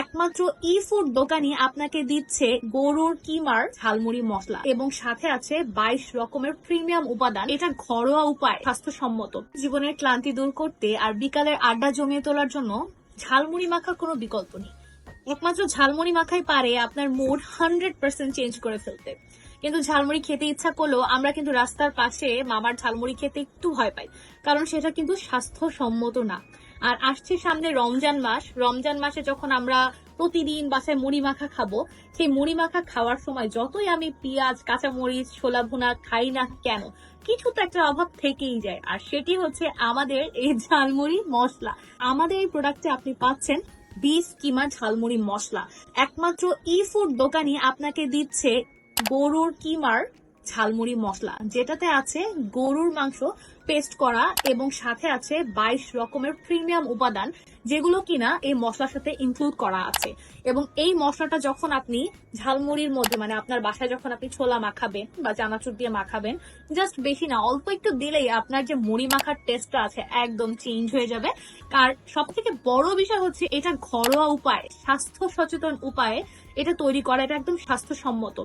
একমাত্র ই ফুড দোকানই আপনাকে দিচ্ছে গরুর কিমার ঝালমুড়ি মশলা এবং সাথে আছে 22 রকমের প্রিমিয়াম উপাদান। এটা ঘরোয়া উপায়, স্বাস্থ্যসম্মত। জীবনের ক্লান্তি দূর করতে আর বিকালের আড্ডা জমিয়ে তোলার জন্য ঝালমুড়ি মাখা কোনো বিকল্প নেই। একমাত্র ঝালমুড়ি মাখাই পারে আপনার মুড 100% চেঞ্জ করে ফেলতে। কিন্তু ঝালমুড়ি খেতে ইচ্ছা করলেও আমরা কিন্তু রাস্তার পাশে মামার ঝালমুড়ি খেতে একটু ভয় পাই, কারণ সেটা কিন্তু স্বাস্থ্যসম্মত না। আর আসছে সামনে রমজান মাস, রমজান মাসে যখন আমরা প্রতিদিন বাসায় মুড়ি মাখা খাবো, সেই মুড়ি মাখা খাওয়ার সময় যতই আমি পেঁয়াজ, কাঁচামরিচ, ছোলা ভুনা খাই না কেন, কিছু তো একটা অভাব থেকেই যায়। আর সেটি হচ্ছে আমাদের এই ঝালমুড়ি মশলা। আমাদের এই প্রোডাক্টে আপনি পাচ্ছেন 20 কিমা ঝালমুড়ি মশলা। একমাত্র ই ফুড দোকানই আপনাকে দিচ্ছে গরুর কিমার ঝালমুড়ি মশলা, যেটাতে আছে গরুর মাংস পেস্ট করা এবং সাথে আছে 22 রকমের প্রিমিয়াম উপাদান, যেগুলো কিনা এই মশলার সাথে ইনক্লুড করা আছে। এবং এই মশলাটা যখন আপনি ঝালমুড়ির মধ্যে, মানে আপনার বাসায় যখন আপনি ছোলা মাখাবেন বা চানাচুর দিয়ে মাখাবেন, জাস্ট বেশি না, অল্প একটু দিলেই আপনার যে মুড়ি মাখার টেস্টটা আছে একদম চেঞ্জ হয়ে যাবে। আর সব থেকে বড় বিষয় হচ্ছে এটা ঘরোয়া উপায়, স্বাস্থ্য সচেতন উপায়ে এটা তৈরি করা, এটা একদম স্বাস্থ্যসম্মত।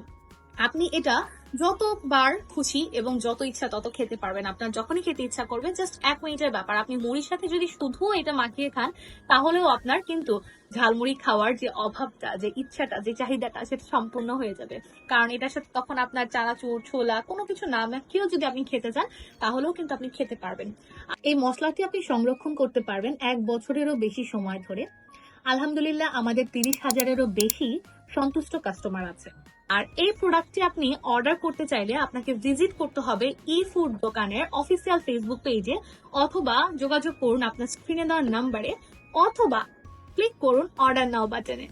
আপনি এটা যতবার খুশি এবং যত ইচ্ছা তত খেতে পারবেন। আপনার যখনই খেতে ইচ্ছা করবে, জাস্ট 1 মিনিটের ব্যাপার। আপনি মুড়ির সাথে যদি শুধু এটা মাখিয়ে খান, তাহলেও আপনার কিন্তু ঝালমুড়ি খাওয়ার যে অভাবটা, যে ইচ্ছাটা, যে চাহিদাটা, সেটা সম্পূর্ণ হয়ে যাবে। কারণ এটার সাথে তখন আপনার চানাচুর, ছোলা কোনো কিছু না মাখিয়েও যদি আপনি খেতে চান, তাহলেও কিন্তু আপনি খেতে পারবেন। এই মশলাটি আপনি সংরক্ষণ করতে পারবেন 1 বছরেরও বেশি সময় ধরে। আলহামদুলিল্লাহ, আমাদের 30,000-এরও বেশি সন্তুষ্ট কাস্টমার আছে। আর এই প্রোডাক্টটি আপনি অর্ডার করতে চাইলে আপনাকে ভিজিট করতে হবে ই ফুড দোকানের অফিসিয়াল ফেসবুক পেজে, অথবা যোগাযোগ করুন আপনার স্ক্রিনে দেওয়া নাম্বারে, অথবা ক্লিক করুন অর্ডার নাও বাটনে।